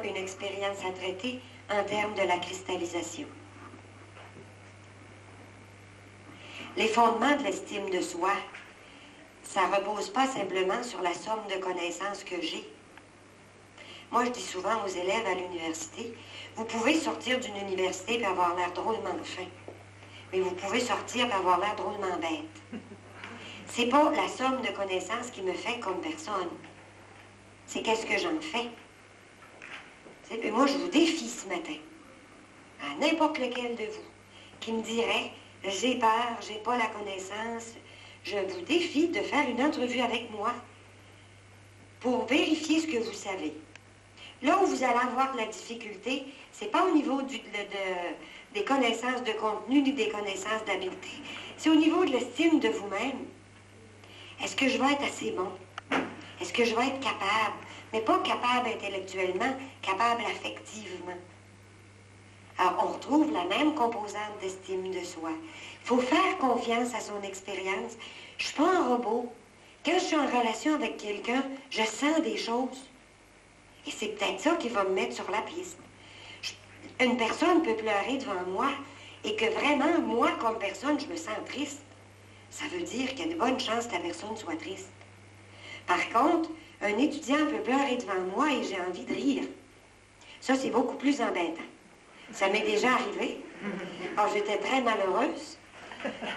vraiment une expérience à traiter en termes de la cristallisation. Les fondements de l'estime de soi, ça ne repose pas simplement sur la somme de connaissances que j'ai. Moi, je dis souvent aux élèves à l'université, vous pouvez sortir d'une université et avoir l'air drôlement fin, mais vous pouvez sortir et avoir l'air drôlement bête. C'est pas la somme de connaissances qui me fait comme personne. C'est qu'est-ce que j'en fais. Et moi, je vous défie ce matin, à n'importe lequel de vous, qui me dirait, j'ai peur, j'ai pas la connaissance, je vous défie de faire une entrevue avec moi pour vérifier ce que vous savez. Là où vous allez avoir de la difficulté, c'est pas au niveau des connaissances de contenu ni des connaissances d'habileté. C'est au niveau de l'estime de vous-même. Est-ce que je vais être assez bon? Est-ce que je vais être capable? Mais pas capable intellectuellement, capable affectivement. Alors, on retrouve la même composante d'estime de soi. Il faut faire confiance à son expérience. Je ne suis pas un robot. Quand je suis en relation avec quelqu'un, je sens des choses. Et c'est peut-être ça qui va me mettre sur la piste. Une personne peut pleurer devant moi et que vraiment, moi, comme personne, je me sens triste. Ça veut dire qu'il y a de bonnes chances que la personne soit triste. Par contre, un étudiant peut pleurer devant moi et j'ai envie de rire. Ça, c'est beaucoup plus embêtant. Ça m'est déjà arrivé. Alors, j'étais très malheureuse.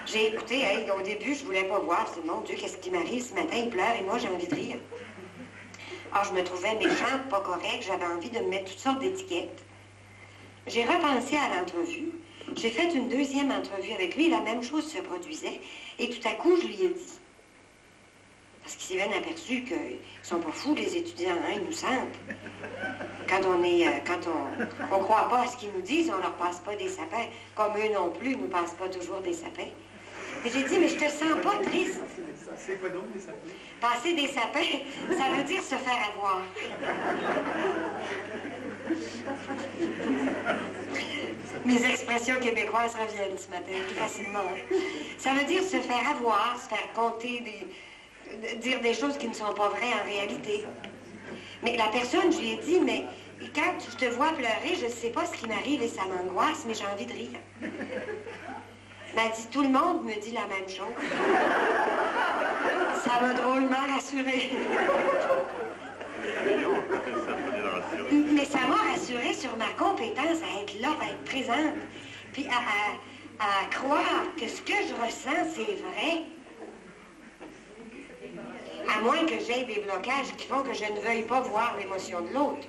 J'ai écouté, hey, au début, je voulais pas voir. Je me dis, mon Dieu, qu'est-ce qui m'arrive ce matin? Il pleure et moi, j'ai envie de rire. Alors, je me trouvais méchante, pas correcte. J'avais envie de me mettre toutes sortes d'étiquettes. J'ai repensé à l'entrevue. J'ai fait une deuxième entrevue avec lui. La même chose se produisait. Et tout à coup, je lui ai dit. Parce qu'il s'est bien aperçu qu'ils ne sont pas fous, les étudiants, hein, ils nous sentent. Quand on croit pas à ce qu'ils nous disent, on leur passe pas des sapins. Comme eux non plus, ils nous passent pas toujours des sapins. Et j'ai dit, mais je te sens pas triste. C'est quoi donc, des sapins? Passer des sapins, ça veut dire se faire avoir. Mes expressions québécoises reviennent ce matin, plus facilement. Ça veut dire se faire avoir, se faire compter dire des choses qui ne sont pas vraies en réalité. Mais la personne, je lui ai dit, mais quand je te vois pleurer, je ne sais pas ce qui m'arrive et ça m'angoisse, mais j'ai envie de rire. Elle m'a dit, tout le monde me dit la même chose. Ça m'a drôlement rassurée. Mais ça m'a rassurée sur ma compétence à être là, à être présente, puis à croire que ce que je ressens, c'est vrai. À moins que j'aie des blocages qui font que je ne veuille pas voir l'émotion de l'autre.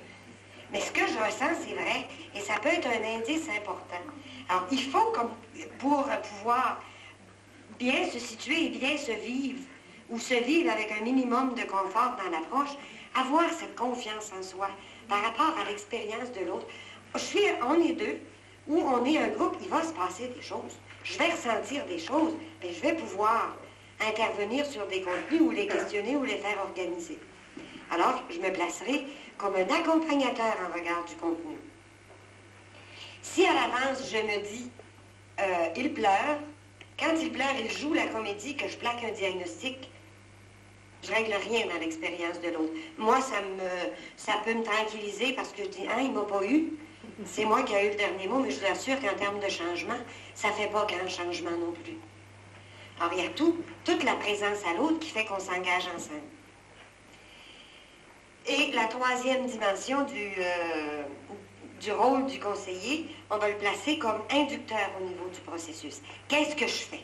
Mais ce que je ressens, c'est vrai, et ça peut être un indice important. Alors, il faut, pour pouvoir bien se situer et bien se vivre, ou se vivre avec un minimum de confort dans l'approche, avoir cette confiance en soi par rapport à l'expérience de l'autre. On est deux, ou on est un groupe, il va se passer des choses. Je vais ressentir des choses, mais je vais pouvoir intervenir sur des contenus ou les questionner ou les faire organiser. Alors, je me placerai comme un accompagnateur en regard du contenu. Si à l'avance, je me dis, il pleure, quand il pleure, il joue la comédie, que je plaque un diagnostic, je règle rien dans l'expérience de l'autre. Moi, ça peut me tranquilliser parce que je dis, il m'a pas eu. C'est moi qui ai eu le dernier mot, mais je vous assure qu'en termes de changement, ça fait pas grand changement non plus. Alors, il y a toute la présence à l'autre qui fait qu'on s'engage ensemble. Et la troisième dimension du rôle du conseiller, on va le placer comme inducteur au niveau du processus. Qu'est-ce que je fais?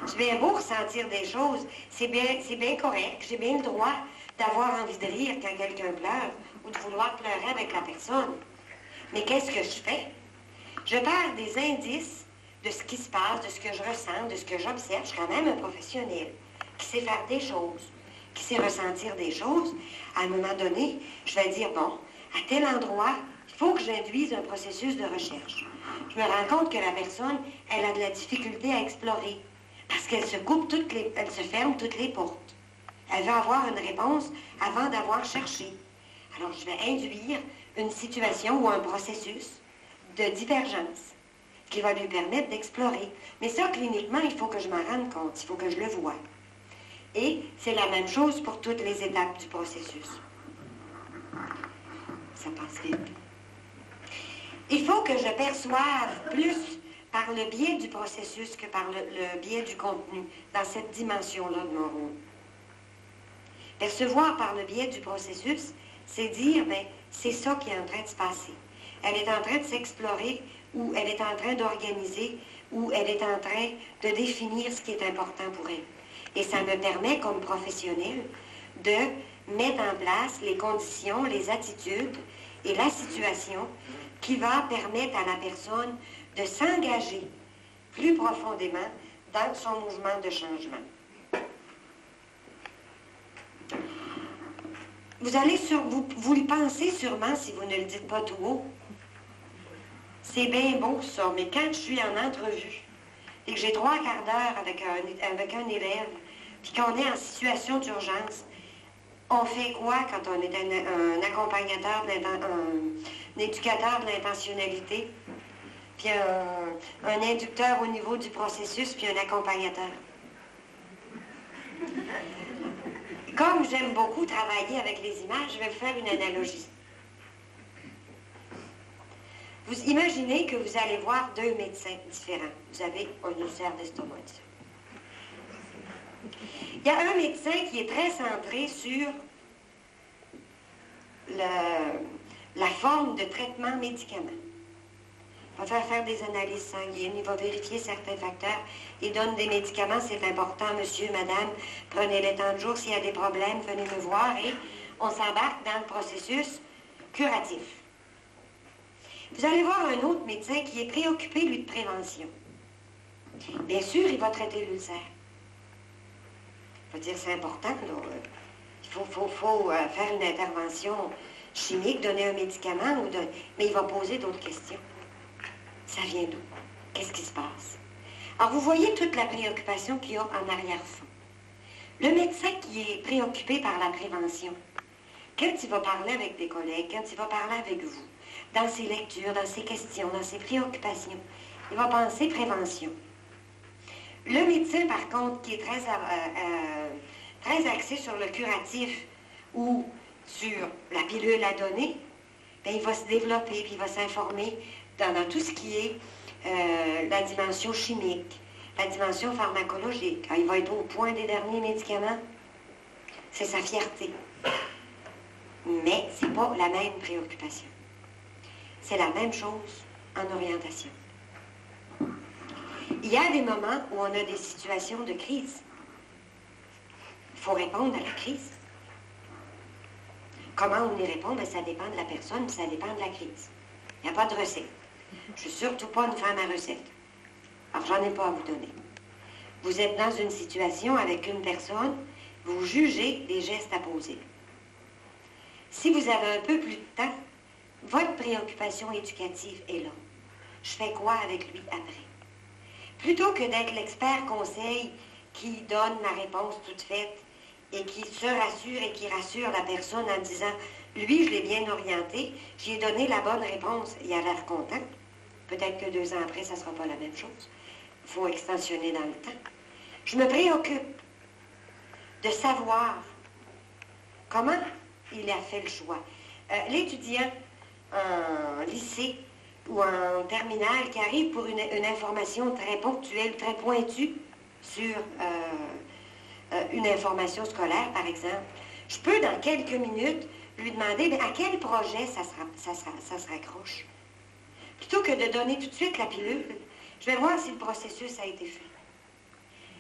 J'ai bien beau ressentir des choses, c'est bien correct, j'ai bien le droit d'avoir envie de rire quand quelqu'un pleure ou de vouloir pleurer avec la personne. Mais qu'est-ce que je fais? Je perds des indices de ce qui se passe, de ce que je ressens, de ce que j'observe. Je suis quand même un professionnel qui sait faire des choses, qui sait ressentir des choses. À un moment donné, je vais dire, bon, à tel endroit, il faut que j'induise un processus de recherche. Je me rends compte que la personne, elle a de la difficulté à explorer parce qu'elle elle se ferme toutes les portes. Elle veut avoir une réponse avant d'avoir cherché. Alors, je vais induire une situation ou un processus de divergence qui va lui permettre d'explorer. Mais ça, cliniquement, il faut que je m'en rende compte, il faut que je le voie. Et c'est la même chose pour toutes les étapes du processus. Ça passe vite. Il faut que je perçoive plus par le biais du processus que par le biais du contenu, dans cette dimension-là de mon rôle. Percevoir par le biais du processus, c'est dire, bien, c'est ça qui est en train de se passer. Elle est en train de s'explorer, ou elle est en train d'organiser, ou elle est en train de définir ce qui est important pour elle. Et ça me permet, comme professionnel, de mettre en place les conditions, les attitudes et la situation qui va permettre à la personne de s'engager plus profondément dans son mouvement de changement. Vous allez vous le pensez sûrement si vous ne le dites pas tout haut. C'est bien beau ça, mais quand je suis en entrevue et que j'ai 3 quarts d'heure avec un élève, puis qu'on est en situation d'urgence, on fait quoi quand on est un accompagnateur, un éducateur de l'intentionnalité, puis un inducteur au niveau du processus, puis un accompagnateur? Comme j'aime beaucoup travailler avec les images, je vais vous faire une analogie. Vous imaginez que vous allez voir 2 médecins différents. Vous avez un ulcère d'estomac. Il y a un médecin qui est très centré sur la forme de traitement médicament. Il va faire des analyses sanguines, il va vérifier certains facteurs, il donne des médicaments, c'est important, monsieur, madame, prenez le temps de jour, s'il y a des problèmes, venez me voir, et on s'embarque dans le processus curatif. Vous allez voir un autre médecin qui est préoccupé, lui, de prévention. Bien sûr, il va traiter l'ulcère. Il va dire, c'est important, là, il faut faire une intervention chimique, donner un médicament, mais il va poser d'autres questions. Ça vient d'où? Qu'est-ce qui se passe? Alors, vous voyez toute la préoccupation qu'il y a en arrière-fond. Le médecin qui est préoccupé par la prévention, quand il va parler avec des collègues, quand il va parler avec vous, dans ses lectures, dans ses questions, dans ses préoccupations, il va penser prévention. Le médecin, par contre, qui est très axé sur le curatif ou sur la pilule à donner, bien, il va se développer, puis il va s'informer dans tout ce qui est la dimension chimique, la dimension pharmacologique. Quand il va être au point des derniers médicaments, c'est sa fierté. Mais ce n'est pas la même préoccupation. C'est la même chose en orientation. Il y a des moments où on a des situations de crise. Il faut répondre à la crise. Comment on y répond? Bien, ça dépend de la personne, ça dépend de la crise. Il n'y a pas de recette. Je ne suis surtout pas une femme à recette. Alors, j'en ai pas à vous donner. Vous êtes dans une situation avec une personne, vous jugez des gestes à poser. Si vous avez un peu plus de temps, votre préoccupation éducative est là. Je fais quoi avec lui après? Plutôt que d'être l'expert conseil qui donne la réponse toute faite et qui se rassure et qui rassure la personne en disant « Lui, je l'ai bien orienté, j'ai donné la bonne réponse, il a l'air content. » Peut-être que 2 ans après, ça ne sera pas la même chose. Il faut extensionner dans le temps. Je me préoccupe de savoir comment il a fait le choix. L'étudiant en lycée ou en terminale qui arrive pour une information très ponctuelle, très pointue sur une information scolaire, par exemple, je peux, dans quelques minutes, lui demander à quel projet ça se raccroche. Plutôt que de donner tout de suite la pilule, je vais voir si le processus a été fait.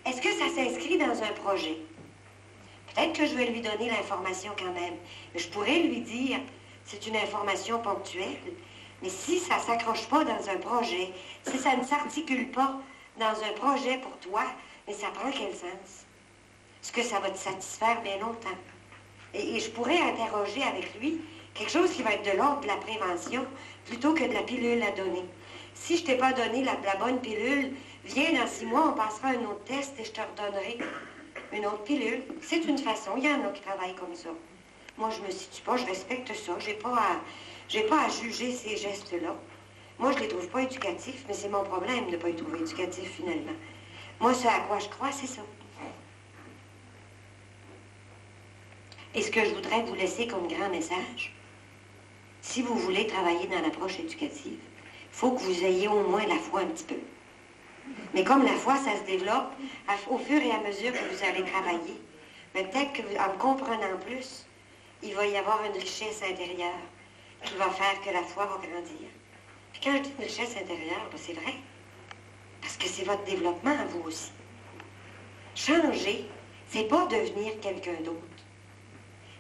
Est-ce que ça s'inscrit dans un projet? Peut-être que je vais lui donner l'information quand même, mais je pourrais lui dire, c'est une information ponctuelle, mais si ça ne s'accroche pas dans un projet, si ça ne s'articule pas dans un projet pour toi, mais ça prend quel sens? Est-ce que ça va te satisfaire bien longtemps? Et je pourrais interroger avec lui quelque chose qui va être de l'ordre de la prévention plutôt que de la pilule à donner. Si je ne t'ai pas donné la bonne pilule, viens dans 6 mois, on passera un autre test et je te redonnerai une autre pilule. C'est une façon. Il y en a qui travaillent comme ça. Moi, je ne me situe pas, je respecte ça. Je n'ai pas à juger ces gestes-là. Moi, je ne les trouve pas éducatifs, mais c'est mon problème de ne pas les trouver éducatifs, finalement. Moi, ce à quoi je crois, c'est ça. Et ce que je voudrais vous laisser comme grand message, si vous voulez travailler dans l'approche éducative, il faut que vous ayez au moins la foi un petit peu. Mais comme la foi, ça se développe au fur et à mesure que vous allez travailler, mais peut-être qu'en comprenant plus, il va y avoir une richesse intérieure qui va faire que la foi va grandir. Puis quand je dis une richesse intérieure, ben c'est vrai. Parce que c'est votre développement à vous aussi. Changer, c'est pas devenir quelqu'un d'autre.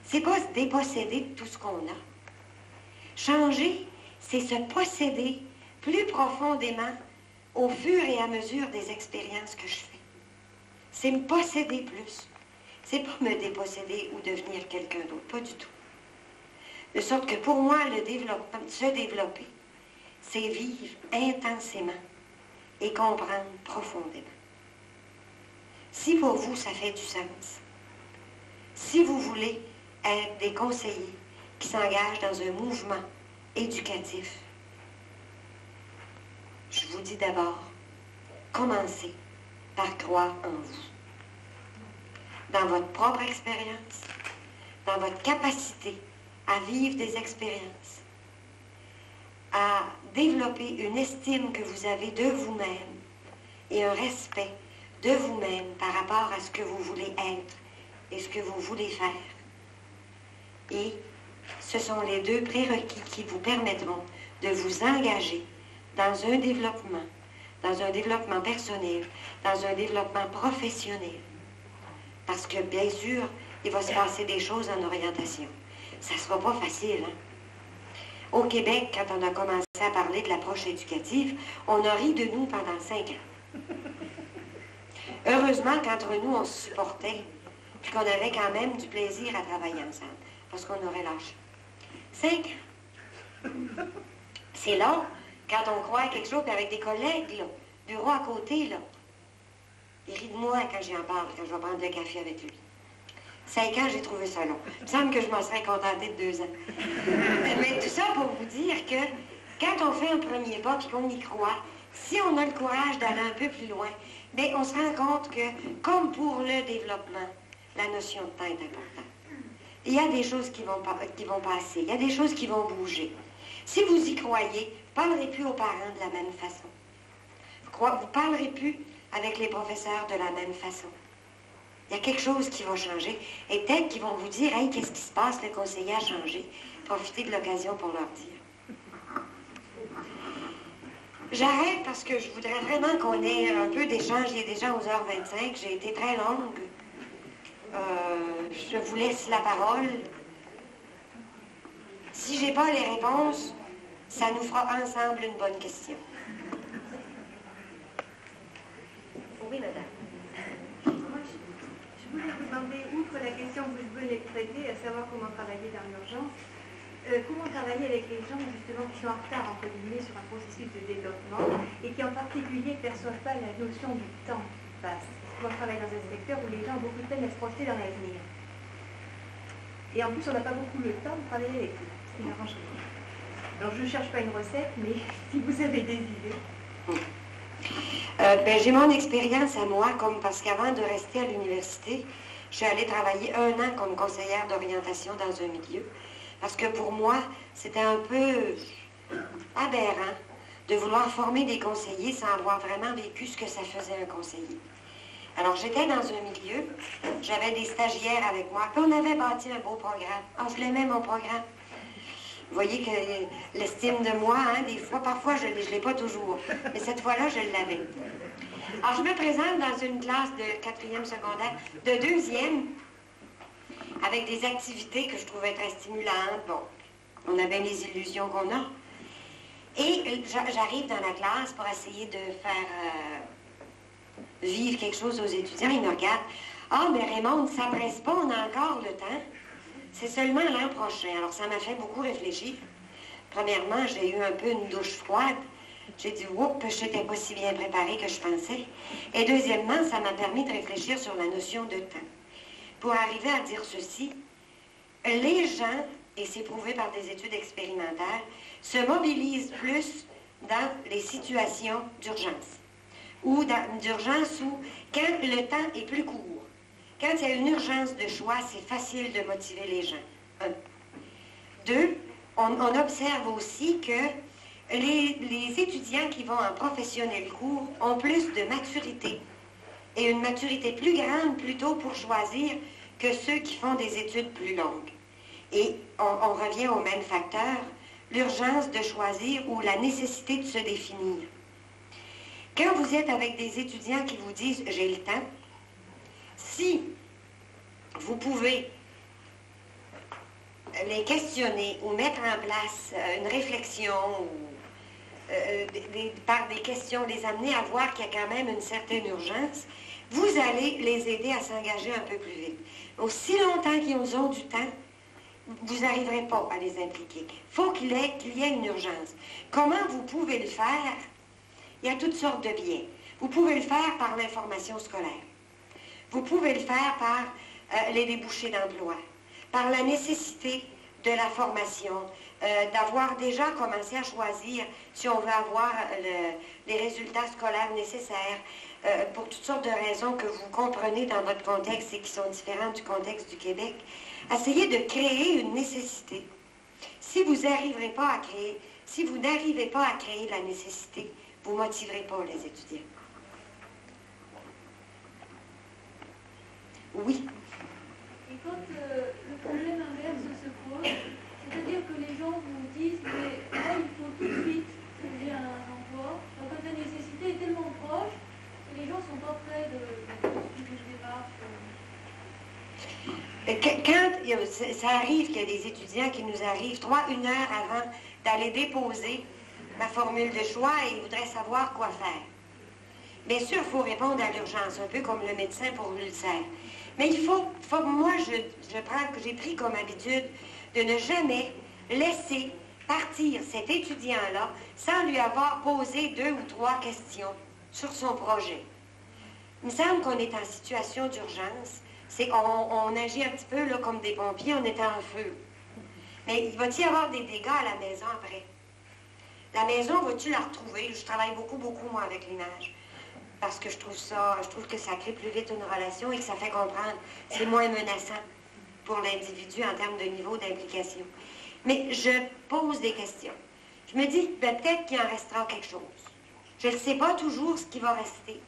C'est pas se déposséder de tout ce qu'on a. Changer, c'est se posséder plus profondément au fur et à mesure des expériences que je fais. C'est me posséder plus. C'est pas me déposséder ou devenir quelqu'un d'autre, pas du tout. De sorte que pour moi, le développement, se développer, c'est vivre intensément et comprendre profondément. Si pour vous, ça fait du sens, si vous voulez être des conseillers qui s'engagent dans un mouvement éducatif, je vous dis d'abord, commencez par croire en vous, dans votre propre expérience, dans votre capacité à vivre des expériences, à développer une estime que vous avez de vous-même et un respect de vous-même par rapport à ce que vous voulez être et ce que vous voulez faire. Et ce sont les deux prérequis qui vous permettront de vous engager dans un développement personnel, dans un développement professionnel. Parce que, bien sûr, il va se passer des choses en orientation. Ça ne sera pas facile, hein? Au Québec, quand on a commencé à parler de l'approche éducative, on a ri de nous pendant 5 ans. Heureusement qu'entre nous, on se supportait, puis qu'on avait quand même du plaisir à travailler ensemble, parce qu'on aurait lâché. 5 ans. C'est long, quand on croit à quelque chose, puis avec des collègues, là, bureau à côté, là. Il rit de moi quand j'en parle, quand je vais prendre le café avec lui. 5 ans, j'ai trouvé ça long. Il me semble que je m'en serais contentée de 2 ans. Mais tout ça pour vous dire que quand on fait un premier pas et qu'on y croit, si on a le courage d'aller un peu plus loin, bien, on se rend compte que, comme pour le développement, la notion de temps est importante. Il y a des choses qui vont passer, il y a des choses qui vont bouger. Si vous y croyez, vous ne parlerez plus aux parents de la même façon. Vous ne parlerez plus avec les professeurs de la même façon. Il y a quelque chose qui va changer. Et peut-être qu'ils vont vous dire, « Hey, qu'est-ce qui se passe? Le conseiller a changé. » Profitez de l'occasion pour leur dire. J'arrête parce que je voudrais vraiment qu'on ait un peu d'échange. Il est déjà 11h25. J'ai été très longue. Je vous laisse la parole. Si je n'ai pas les réponses, ça nous fera ensemble une bonne question. Oui, madame. Je voulais vous demander, outre la question que vous venez de traiter, à savoir comment travailler dans l'urgence, comment travailler avec les gens justement qui sont en retard entre guillemets sur un processus de développement et qui en particulier ne perçoivent pas la notion du temps qui passe. Moi je travaille dans un secteur où les gens ont beaucoup de peine à se projeter dans l'avenir. Et en plus on n'a pas beaucoup le temps de travailler avec eux, ce qui m'arrange rien. Alors je ne cherche pas une recette, mais si vous avez des idées. J'ai mon expérience à moi, comme parce qu'avant de rester à l'université, je suis allée travailler 1 an comme conseillère d'orientation dans un milieu. Parce que pour moi, c'était un peu aberrant de vouloir former des conseillers sans avoir vraiment vécu ce que ça faisait un conseiller. Alors j'étais dans un milieu, j'avais des stagiaires avec moi, puis on avait bâti un beau programme. Ah, je l'aimais mon programme. Vous voyez que l'estime de moi, hein, des fois, parfois, je ne l'ai pas toujours. Mais cette fois-là, je l'avais. Alors, je me présente dans une classe de 4e secondaire, de 2e, avec des activités que je trouvais très stimulantes. Bon, on a bien les illusions qu'on a. Et j'arrive dans la classe pour essayer de faire vivre quelque chose aux étudiants. Ils me regardent. « Ah, mais Raymond, ça ne presse pas, on a encore le temps. » C'est seulement l'an prochain. Alors, ça m'a fait beaucoup réfléchir. Premièrement, j'ai eu un peu une douche froide. J'ai dit, oups, je n'étais pas si bien préparée que je pensais. Et deuxièmement, ça m'a permis de réfléchir sur la notion de temps. Pour arriver à dire ceci, les gens, et c'est prouvé par des études expérimentales, se mobilisent plus dans les situations d'urgence. Ou d'urgence où, quand le temps est plus court, quand il y a une urgence de choix, c'est facile de motiver les gens. 1. 2, on observe aussi que Les étudiants qui vont en professionnel cours ont plus de maturité, et une maturité plus grande plutôt pour choisir que ceux qui font des études plus longues. Et on revient au même facteur, l'urgence de choisir ou la nécessité de se définir. Quand vous êtes avec des étudiants qui vous disent « j'ai le temps », si vous pouvez les questionner ou mettre en place une réflexion ou par des questions, les amener à voir qu'il y a quand même une certaine urgence, vous allez les aider à s'engager un peu plus vite. Aussi longtemps qu'ils ont du temps, vous n'arriverez pas à les impliquer. Il faut qu'il y ait une urgence. Comment vous pouvez le faire? Il y a toutes sortes de biais. Vous pouvez le faire par l'information scolaire. Vous pouvez le faire par les débouchés d'emploi, par la nécessité de la formation, d'avoir déjà commencé à choisir si on veut avoir les résultats scolaires nécessaires, pour toutes sortes de raisons que vous comprenez dans votre contexte et qui sont différentes du contexte du Québec. Essayez de créer une nécessité. Si vous n'arriverez pas à créer, si vous n'arrivez pas à créer la nécessité, vous ne motiverez pas les étudiants. Oui. Et quand le problème inverse se pose, c'est-à-dire que les gens vous disent mais là, il faut tout de suite que j'ai un emploi, donc quand la nécessité est tellement proche que les gens ne sont pas prêts de suivre une démarche. Quand ça arrive qu'il y a des étudiants qui nous arrivent 1 heure avant d'aller déposer la formule de choix et ils voudraient savoir quoi faire. Bien sûr, il faut répondre à l'urgence, un peu comme le médecin pour l'ulcère. Mais moi, j'ai pris comme habitude de ne jamais laisser partir cet étudiant-là sans lui avoir posé 2 ou 3 questions sur son projet. Il me semble qu'on est en situation d'urgence. On agit un petit peu là, comme des pompiers, on est en feu. Mais il va-t-il y avoir des dégâts à la maison après? La maison, vas-tu la retrouver? Je travaille beaucoup, moi, avec l'image. Parce que je trouve que ça crée plus vite une relation et que ça fait comprendre. C'est moins menaçant pour l'individu en termes de niveau d'implication. Mais je pose des questions. Je me dis, peut-être qu'il en restera quelque chose. Je ne sais pas toujours ce qui va rester.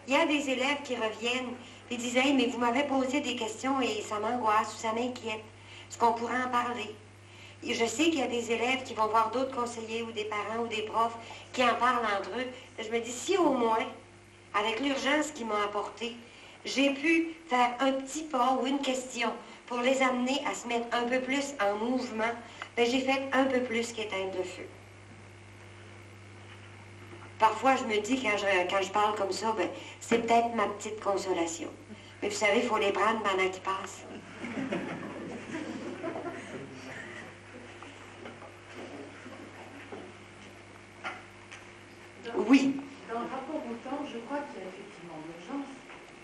Il y a des élèves qui reviennent et disent, hey, mais vous m'avez posé des questions et ça m'angoisse ou ça m'inquiète. Est-ce qu'on pourrait en parler? Et je sais qu'il y a des élèves qui vont voir d'autres conseillers ou des parents ou des profs qui en parlent entre eux. Je me dis, si au moins, avec l'urgence qu'ils m'ont apportée, j'ai pu faire un petit pas ou une question pour les amener à se mettre un peu plus en mouvement, j'ai fait un peu plus qu'éteindre le feu. Parfois, je me dis, quand je parle comme ça, c'est peut-être ma petite consolation. Mais vous savez, il faut les prendre pendant qu'ils passent. Oui. Dans le rapport au temps, je crois qu'il y a effectivement l'urgence.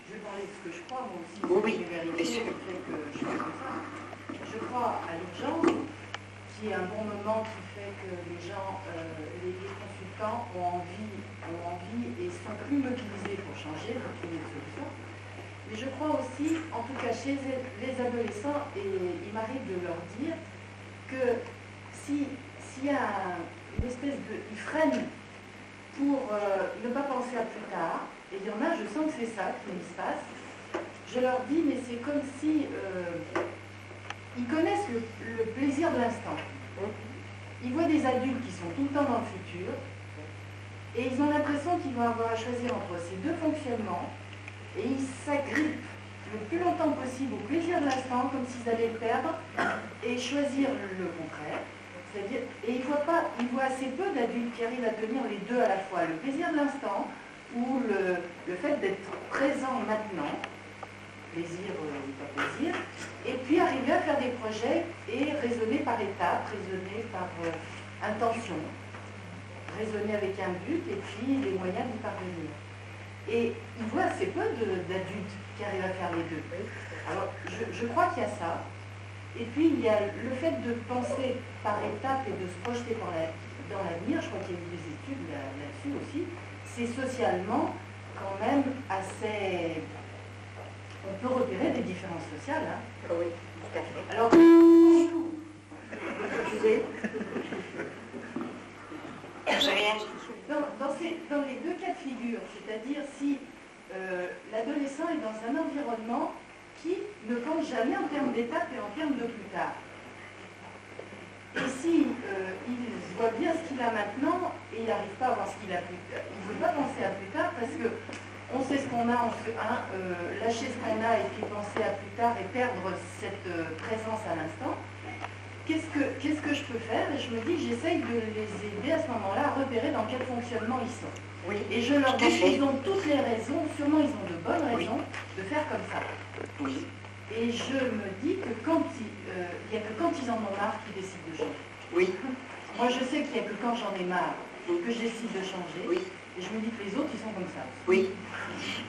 Je vais parler de ce que je crois, moi aussi. Oui, je vais vérifier le fait que je fais comme ça. Je crois à l'urgence, qui est un bon moment qui fait que les gens, les consultants ont envie et sont plus mobilisés pour changer, pour trouver une solution. Mais je crois aussi, en tout cas chez les adolescents, et il m'arrive de leur dire que s'il y a une espèce de... Ils freinent pour ne pas penser à plus tard, et il y en a, je sens que c'est ça qui se passe, je leur dis, mais c'est comme si ils connaissent le plaisir de l'instant. Ils voient des adultes qui sont tout le temps dans le futur, et ils ont l'impression qu'ils vont avoir à choisir entre ces 2 fonctionnements, et ils s'agrippent le plus longtemps possible au plaisir de l'instant, comme s'ils allaient le perdre, et choisir le contraire. C'est-à-dire, et ils voient assez peu d'adultes qui arrivent à tenir les 2 à la fois, le plaisir de l'instant ou le fait d'être présent maintenant, plaisir ou pas plaisir, et puis arriver à faire des projets et raisonner par étapes, raisonner par intention, raisonner avec un but et puis les moyens d'y parvenir. Et ils voient assez peu d'adultes qui arrivent à faire les 2. Alors, je crois qu'il y a ça. Et puis, il y a le fait de penser par étapes et de se projeter dans l'avenir. Je crois qu'il y a eu des études là-dessus aussi. C'est socialement quand même assez... On peut repérer des différences sociales. Hein. Oui, tout à fait. Alors, Je réagis. Dans les deux cas de figure, c'est-à-dire si l'adolescent est dans un environnement qui ne compte jamais en termes d'étape et en termes de plus tard. Et si il voit bien ce qu'il a maintenant et il n'arrive pas à voir ce qu'il a plus tard, il ne veut pas penser à plus tard parce que on sait ce qu'on a, lâcher ce qu'on a et puis penser à plus tard et perdre cette présence à l'instant. Qu'est-ce que je peux faire? Et je me dis que j'essaye de les aider à ce moment-là à repérer dans quel fonctionnement ils sont. Oui, et je leur dis qu'ils ont toutes les raisons, sûrement ils ont de bonnes raisons de faire comme ça. Oui. Et je me dis que il n'y a que quand ils en ont marre qu'ils décident de changer. Oui. Moi je sais qu'il n'y a que quand j'en ai marre que je décide de changer. Oui. Et je me dis que les autres, ils sont comme ça. Oui.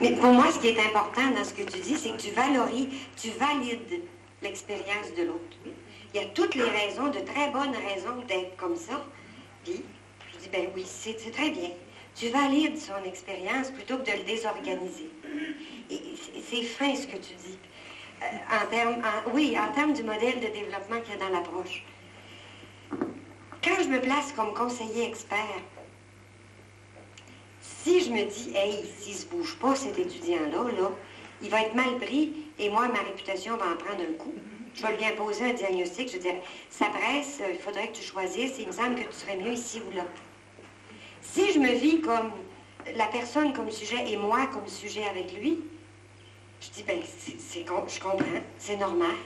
Mais pour moi, ce qui est important dans ce que tu dis, c'est que tu valides l'expérience de l'autre. Il y a toutes les raisons, de très bonnes raisons d'être comme ça. Puis, je dis, ben oui, c'est très bien. Tu valides son expérience plutôt que de le désorganiser. Et c'est fin ce que tu dis. En termes du modèle de développement qu'il y a dans l'approche. Quand je me place comme conseiller expert, si je me dis, hey, s'il ne se bouge pas, cet étudiant-là, il va être mal pris et moi, ma réputation va en prendre un coup. Je vais lui imposer un diagnostic, je vais dire, ça presse, il faudrait que tu choisisses, il me semble que tu serais mieux ici ou là. Si je me vis comme la personne comme sujet et moi comme sujet avec lui, je dis, ben, je comprends, c'est normal.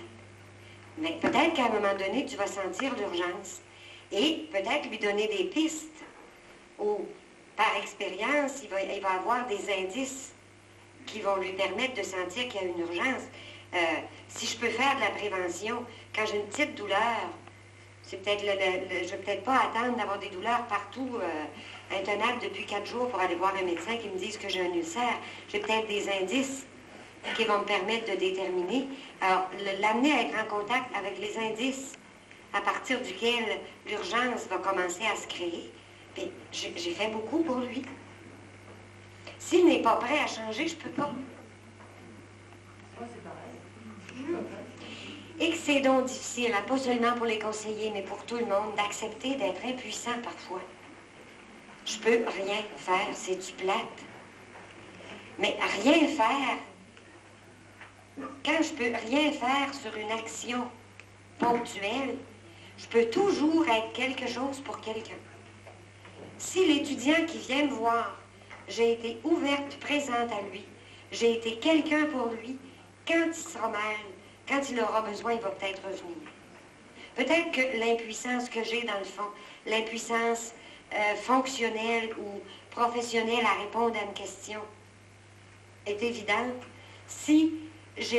Mais peut-être qu'à un moment donné, tu vas sentir l'urgence. Et peut-être lui donner des pistes ou, par expérience, il va avoir des indices qui vont lui permettre de sentir qu'il y a une urgence. Si je peux faire de la prévention, quand j'ai une petite douleur, c'est peut-être je ne vais peut-être pas attendre d'avoir des douleurs partout intenables depuis 4 jours pour aller voir un médecin qui me dise que j'ai un ulcère. J'ai peut-être des indices qui vont me permettre de déterminer. Alors, l'amener à être en contact avec les indices à partir duquel l'urgence va commencer à se créer. Puis, j'ai fait beaucoup pour lui. S'il n'est pas prêt à changer, je ne peux pas. Et que c'est donc difficile, pas seulement pour les conseillers, mais pour tout le monde, d'accepter d'être impuissant parfois. Je peux rien faire, c'est-tu plate? Mais rien faire, quand je peux rien faire sur une action ponctuelle, je peux toujours être quelque chose pour quelqu'un. Si l'étudiant qui vient me voir, j'ai été ouverte, présente à lui, j'ai été quelqu'un pour lui, quand il sera mal, quand il aura besoin, il va peut-être revenir. Peut-être que l'impuissance que j'ai dans le fond, l'impuissance fonctionnelle ou professionnelle à répondre à une question est évidente. Si je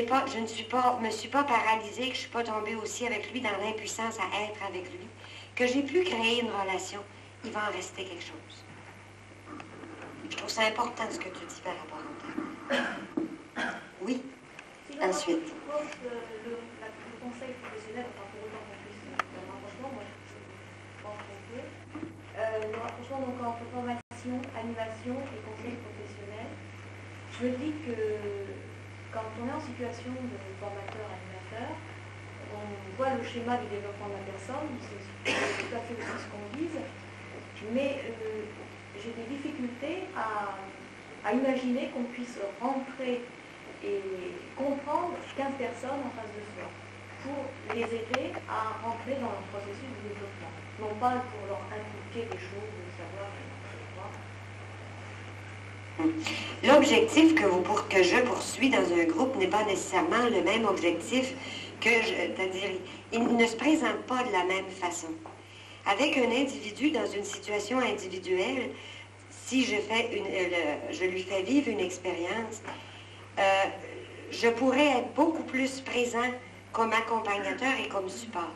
me suis pas paralysée, que je ne suis pas tombée aussi avec lui dans l'impuissance à être avec lui, que j'ai pu créer une relation, il va en rester quelque chose. Je trouve ça important ce que tu dis par rapport à ça. Oui. Ensuite. Le conseil professionnel, enfin pour autant qu'on puisse le rapprochement, moi je pense qu'on peut. Le rapprochement donc entre formation, animation et conseil professionnel, je me dis que quand on est en situation de formateur-animateur, on voit le schéma du développement de la personne, c'est tout à fait aussi ce qu'on vise, mais j'ai des difficultés à imaginer qu'on puisse rentrer et comprendre 15 personnes en face de soi pour les aider à rentrer dans le processus de développement. Non pas pour leur inculquer des choses, de savoir, etc. L'objectif que je poursuis dans un groupe n'est pas nécessairement le même objectif c'est-à-dire, il ne se présente pas de la même façon. Avec un individu dans une situation individuelle, si je lui fais vivre une expérience, je pourrais être beaucoup plus présent comme accompagnateur et comme support.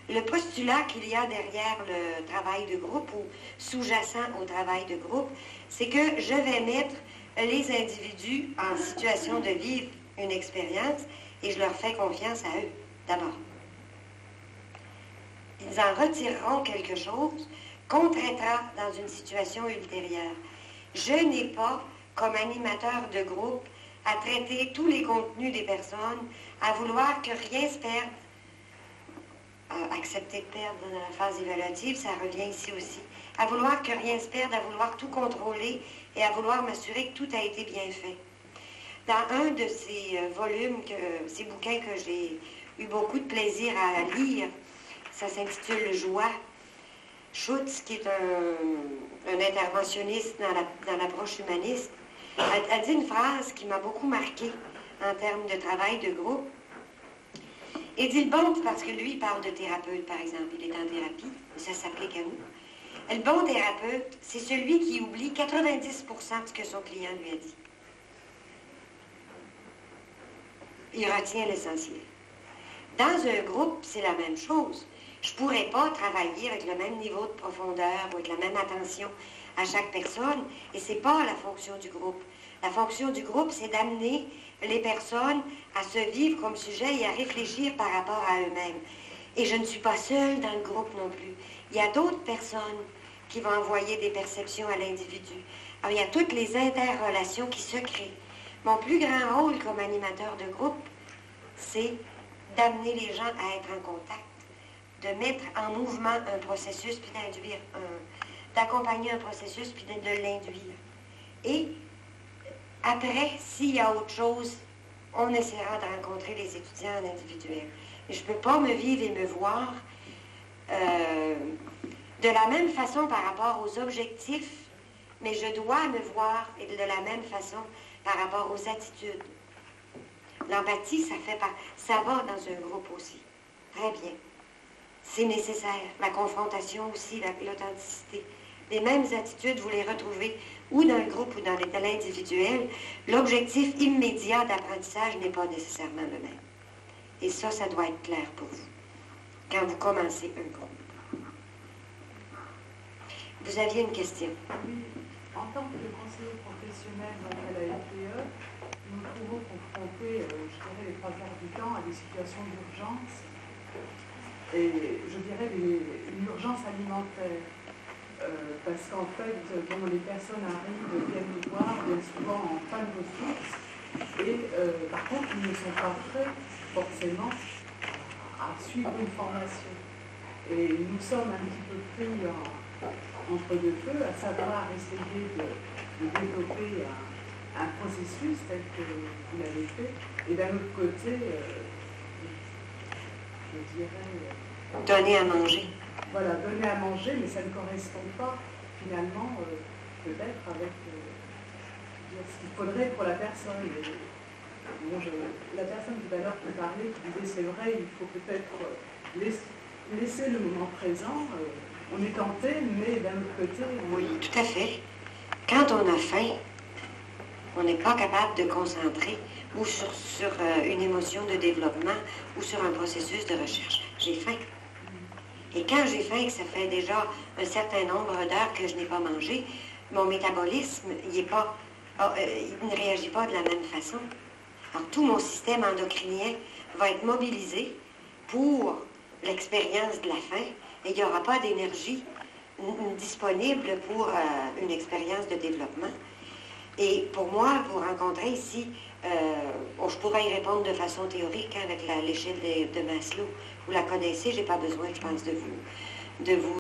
Le postulat qu'il y a derrière le travail de groupe ou sous-jacent au travail de groupe, c'est que je vais mettre les individus en situation de vivre une expérience et je leur fais confiance à eux, d'abord. Ils en retireront quelque chose qu'on traitera dans une situation ultérieure. Je n'ai pas, comme animateur de groupe, à traiter tous les contenus des personnes, à vouloir que rien se perde. accepter de perdre dans la phase évaluative, ça revient ici aussi. À vouloir que rien se perde, à vouloir tout contrôler et à vouloir m'assurer que tout a été bien fait. Dans un de ces volumes, ces bouquins que j'ai eu beaucoup de plaisir à lire, ça s'intitule Joie. Schutz, qui est un interventionniste dans l'approche humaniste, a dit une phrase qui m'a beaucoup marquée en termes de travail de groupe. Il dit le bon, parce que lui, il parle de thérapeute, par exemple, il est en thérapie, ça s'applique à nous. Le bon thérapeute, c'est celui qui oublie 90% de ce que son client lui a dit. Il retient l'essentiel. Dans un groupe, c'est la même chose. Je ne pourrais pas travailler avec le même niveau de profondeur ou avec la même attention à chaque personne, et ce n'est pas la fonction du groupe. La fonction du groupe, c'est d'amener les personnes à se vivre comme sujet et à réfléchir par rapport à eux-mêmes. Et je ne suis pas seule dans le groupe non plus. Il y a d'autres personnes qui vont envoyer des perceptions à l'individu. Alors, il y a toutes les interrelations qui se créent. Mon plus grand rôle comme animateur de groupe, c'est d'amener les gens à être en contact, de mettre en mouvement un processus, puis d'induire, d'accompagner un processus, puis de l'induire. Et après, s'il y a autre chose, on essaiera de rencontrer les étudiants en individuel. Mais je ne peux pas me vivre et me voir de la même façon par rapport aux objectifs, mais je dois me voir et de la même façon par rapport aux attitudes. L'empathie, ça va dans un groupe aussi. Très bien. C'est nécessaire. La confrontation aussi, l'authenticité. Les mêmes attitudes, vous les retrouvez ou dans le groupe ou dans l'individuel. L'objectif immédiat d'apprentissage n'est pas nécessairement le même. Et ça doit être clair pour vous, quand vous commencez un groupe. Vous aviez une question? Oui. En tant que conseiller professionnel à la FPE, nous nous trouvons confrontés, je dirais, les 3 quarts du temps à des situations d'urgence. Et je dirais une urgence alimentaire. Parce qu'en fait, les personnes arrivent, viennent nous voir bien souvent en fin de ressources. Et par contre, ils ne sont pas prêts forcément à suivre une formation. Et nous sommes un petit peu pris entre deux feux, à savoir essayer de développer un processus tel que vous l'avez fait. Et d'un autre côté, je dirais... donner à manger. Voilà, donner à manger, mais ça ne correspond pas finalement peut-être avec ce qu'il faudrait pour la personne. La personne tout à l'heure qui parlait, qui disait c'est vrai, il faut peut-être laisser le moment présent. On est tenté, mais d'un autre côté... Oui, tout à fait. Quand on a faim, on n'est pas capable de concentrer ou sur une émotion de développement ou sur un processus de recherche. J'ai faim. Et quand j'ai faim, que ça fait déjà un certain nombre d'heures que je n'ai pas mangé, mon métabolisme, il ne réagit pas de la même façon. Alors, tout mon système endocrinien va être mobilisé pour l'expérience de la faim et il n'y aura pas d'énergie disponible pour une expérience de développement. Et pour moi, vous rencontrez ici, je pourrais y répondre de façon théorique avec l'échelle de Maslow. Vous la connaissez, je n'ai pas besoin, je pense, de vous